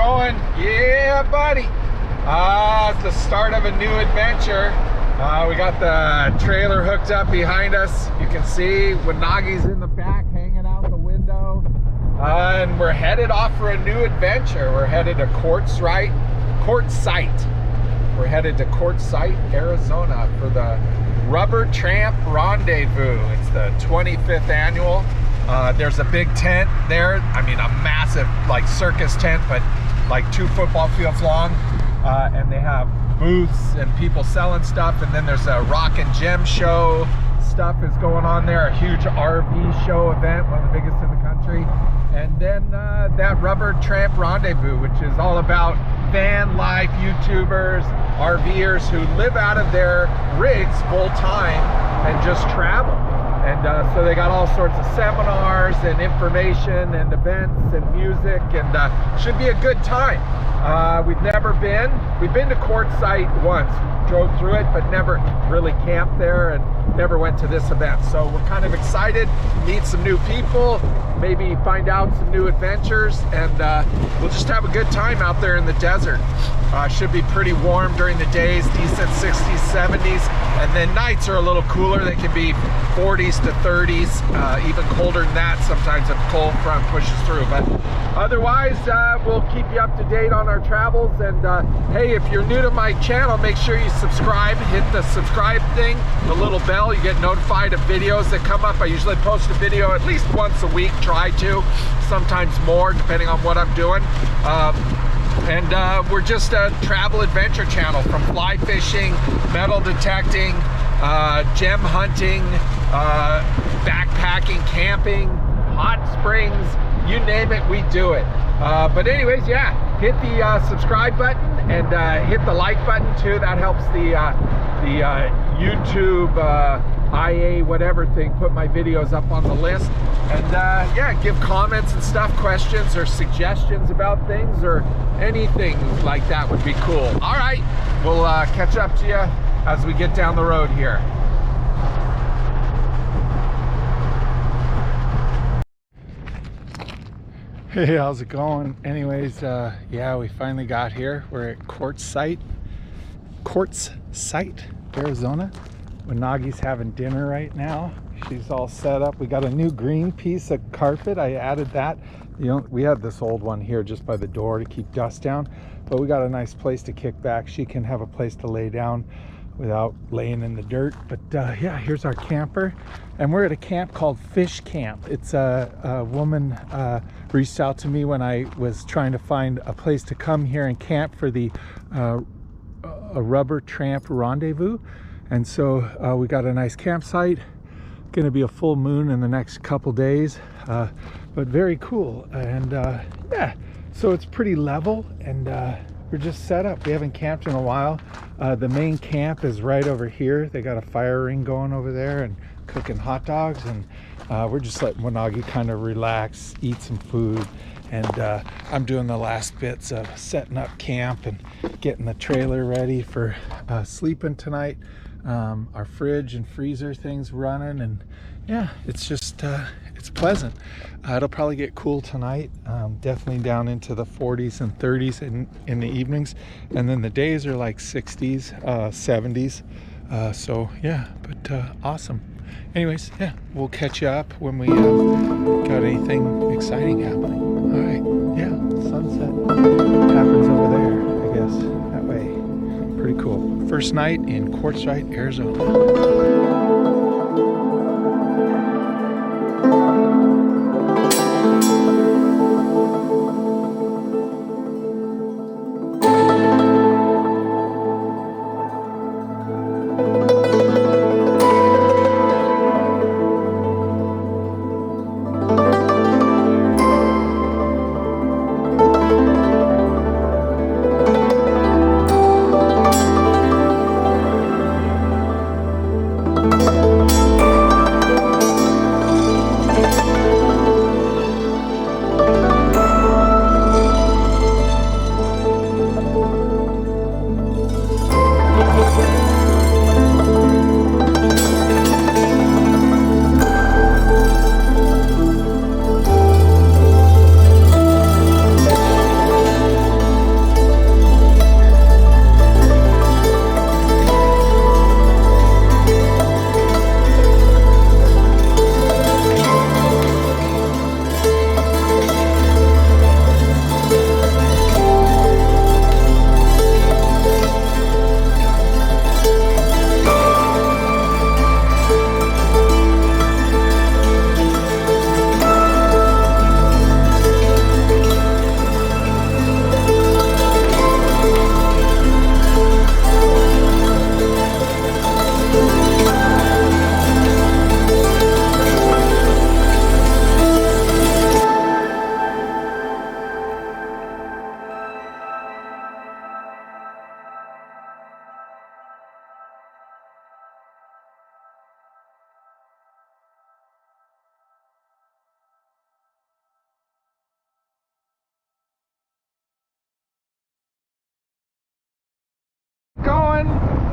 going? Yeah, buddy. It's the start of a new adventure. We got the trailer hooked up behind us. You can see Wanagi's in the back hanging out the window. And we're headed off for a new adventure. We're headed to Quartzsite. We're headed to Quartzsite, Arizona for the Rubber Tramp Rendezvous. It's the 25th annual. There's a big tent there. I mean, a massive like circus tent, but like 2 football fields long. And they have booths and people selling stuff. And then there's a rock and gem show stuff is going on there. A huge RV show event, one of the biggest in the country. And then that Rubber Tramp Rendezvous, which is all about van life YouTubers, RVers who live out of their rigs full time and just travel. And so they got all sorts of seminars and information and events and music, and should be a good time. We've been to Quartzsite once, drove through it, but never really camped there and never went to this event. So we're kind of excited, meet some new people, maybe find out some new adventures, and we'll just have a good time out there in the desert. Should be pretty warm during the days, decent 60s, 70s, and then nights are a little cooler. They can be 40s to 30s, even colder than that sometimes if the cold front pushes through. But otherwise, we'll keep you up to date on our travels. And hey, if you're new to my channel, make sure you subscribe, hit the subscribe thing, the little bell. You get notified of videos that come up. I usually post a video at least once a week, try to, sometimes more depending on what I'm doing. And we're just a travel adventure channel, from fly fishing, metal detecting, gem hunting, backpacking, camping, hot springs, you name it, we do it. But anyways, yeah, hit the subscribe button and hit the like button too. That helps the YouTube IA whatever thing put my videos up on the list. And yeah, give comments and stuff, questions or suggestions about things or anything like that would be cool. All right, we'll catch up to you as we get down the road here. Hey, how's it going? Anyways, yeah, we finally got here. We're at Quartzsite, Arizona. Wanagi's having dinner right now. She's all set up. We got a new green piece of carpet. I added that. You know, we had this old one here just by the door to keep dust down, but we got a nice place to kick back. She can have a place to lay down without laying in the dirt. But yeah, here's our camper, and we're at a camp called Fish Camp. It's a woman reached out to me when I was trying to find a place to come here and camp for the a Rubber Tramp Rendezvous. And so we got a nice campsite. Going to be a full moon in the next couple days, but very cool. And yeah, so it's pretty level, and we're just set up. We haven't camped in a while. The main camp is right over here. They got a fire ring going over there and cooking hot dogs, and we're just letting Wanagi kind of relax, eat some food. And I'm doing the last bits of setting up camp and getting the trailer ready for sleeping tonight. Our fridge and freezer things running, and yeah, it's just it's pleasant. It'll probably get cool tonight, definitely down into the 40s and 30s in the evenings, and then the days are like 60s, 70s. So yeah, but awesome. Anyways, yeah, we'll catch you up when we got anything exciting happening. All right, yeah, sunset happens over there, I guess, that way. Pretty cool. First night in Quartzsite, Arizona.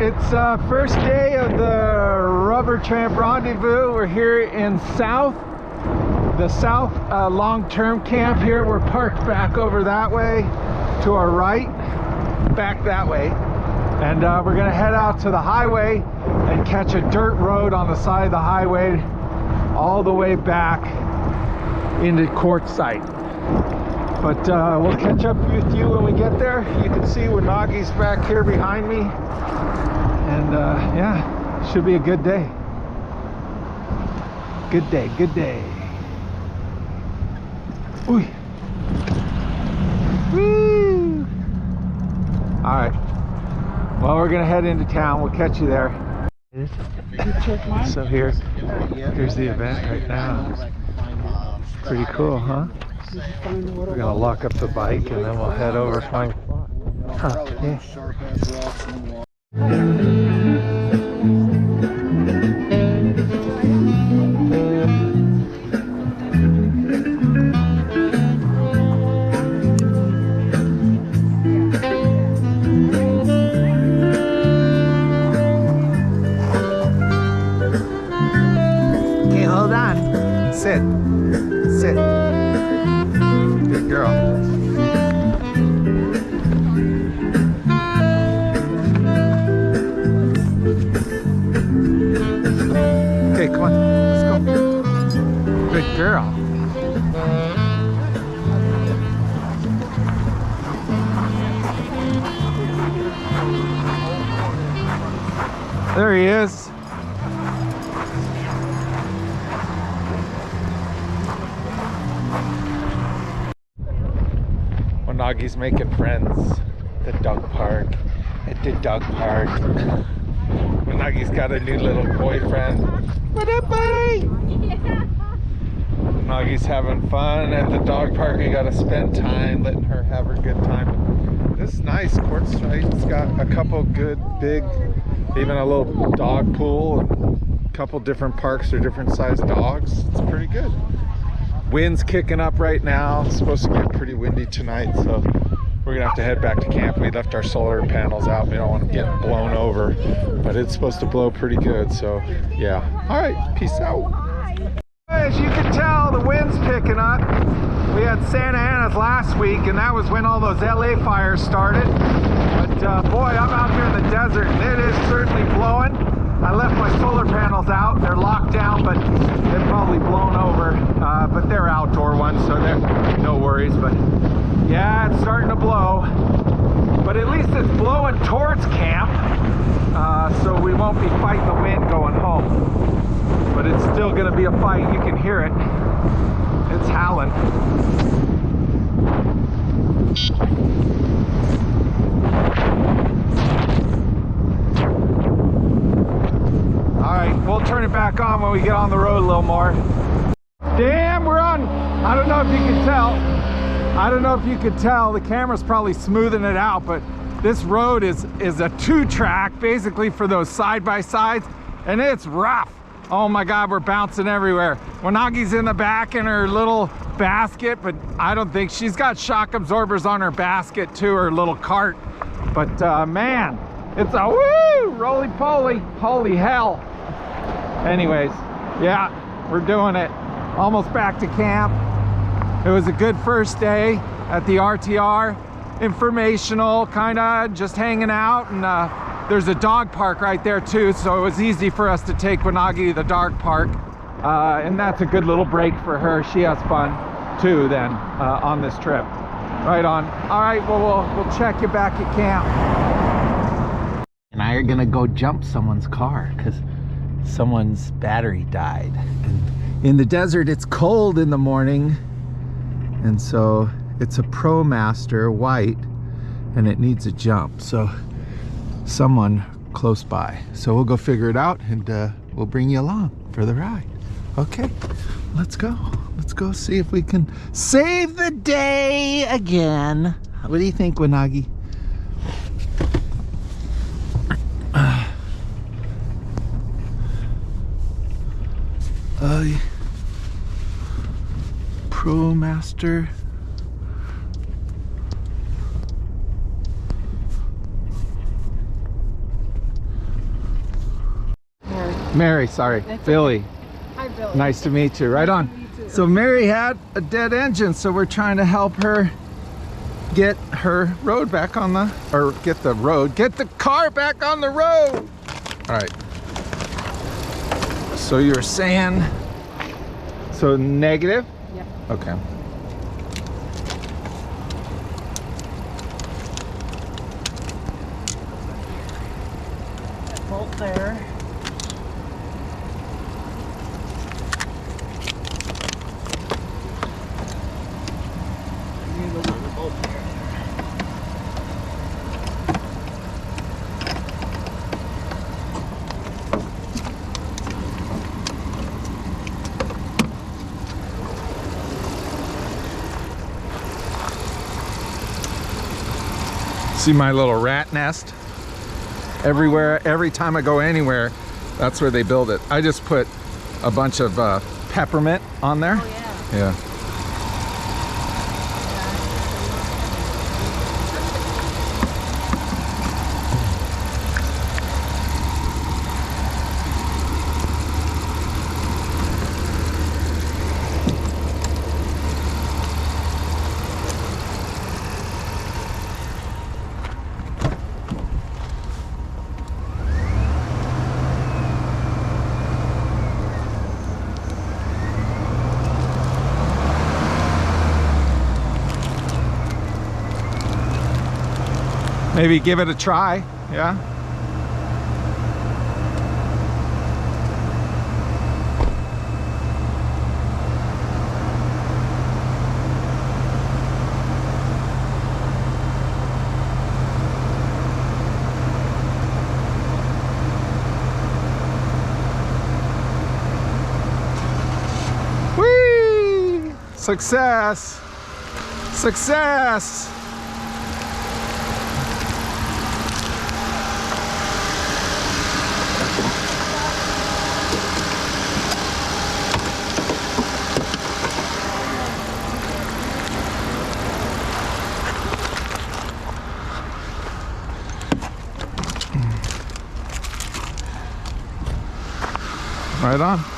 It's first day of the Rubber Tramp Rendezvous. We're here in the South long-term camp here. We're parked back over that way to our right, back that way. And we're gonna head out to the highway and catch a dirt road on the side of the highway all the way back into Quartzsite. But we'll catch up with you when we get there. You can see Nagi's back here behind me. And yeah, should be a good day. Good day, good day. Ooh. Woo! All right. Well, we're gonna head into town. We'll catch you there. So here's the event right now. Pretty cool, huh? We're gonna lock up the bike and then we'll head over find. Huh, yeah. Okay, hold on. Sit. Sit. Good girl. Okay, come on. Let's go. Good girl. There he is. Nagi's making friends at the dog park. Nagi's got a new little boyfriend. What up, buddy? Nagi's having fun at the dog park. We gotta spend time letting her have her good time. This is nice. Quartzsite's got a couple good, big, even a little dog pool, and a couple different parks for different sized dogs. It's pretty good. Wind's kicking up right now. It's supposed to get pretty windy tonight, so we're gonna have to head back to camp. We left our solar panels out. We don't want them getting blown over, but it's supposed to blow pretty good, so yeah. All right, peace out. As you can tell, the wind's picking up. We had Santa Ana's last week, and that was when all those LA fires started. But boy, I'm out here in the desert, and it is certainly blowing. I left my solar panels out. They're locked down, but they're probably blown over. But they're outdoor ones, so they're no worries. But yeah, it's starting to blow. But at least it's blowing towards camp, so we won't be fighting the wind going home. But it's still going to be a fight. You can hear it. It's howling. Alright, we'll turn it back on when we get on the road a little more. Damn, we're on. I don't know if you can tell. The camera's probably smoothing it out, but this road is a 2-track, basically for those side-by-sides, and it's rough. Oh my God, we're bouncing everywhere. Nagi's in the back in her little basket, but I don't think she's got shock absorbers on her basket too, her little cart. But man, it's a woo, roly-poly, holy hell. Anyways, yeah, we're doing it. Almost back to camp. It was a good first day at the RTR. Informational, kind of just hanging out, and there's a dog park right there too, so it was easy for us to take Nagi to the dog park, and that's a good little break for her. She has fun too then on this trip. Right on. All right, well, we'll check you back at camp. And I are gonna go jump someone's car because someone's battery died. And in the desert, it's cold in the morning, and so it's a ProMaster white, and it needs a jump. So someone close by. So we'll go figure it out, and we'll bring you along for the ride. Okay, let's go. Let's go see if we can save the day again. What do you think, Nagi? ProMaster. Mary, sorry. That's Billy. Okay. Hi, Billy. Nice to meet you. Right Nice on. to meet you. So Mary had a dead engine, so we're trying to help her get her road back on the, or get the car back on the road. All right. So you're saying, so negative? Yeah. Okay. That bolt there. Need a little bolt there. See my little rat nest? Everywhere, every time I go anywhere, that's where they build it. I just put a bunch of peppermint on there. Oh, yeah. Yeah. Maybe give it a try, yeah? Whee! Success! Success! Right on.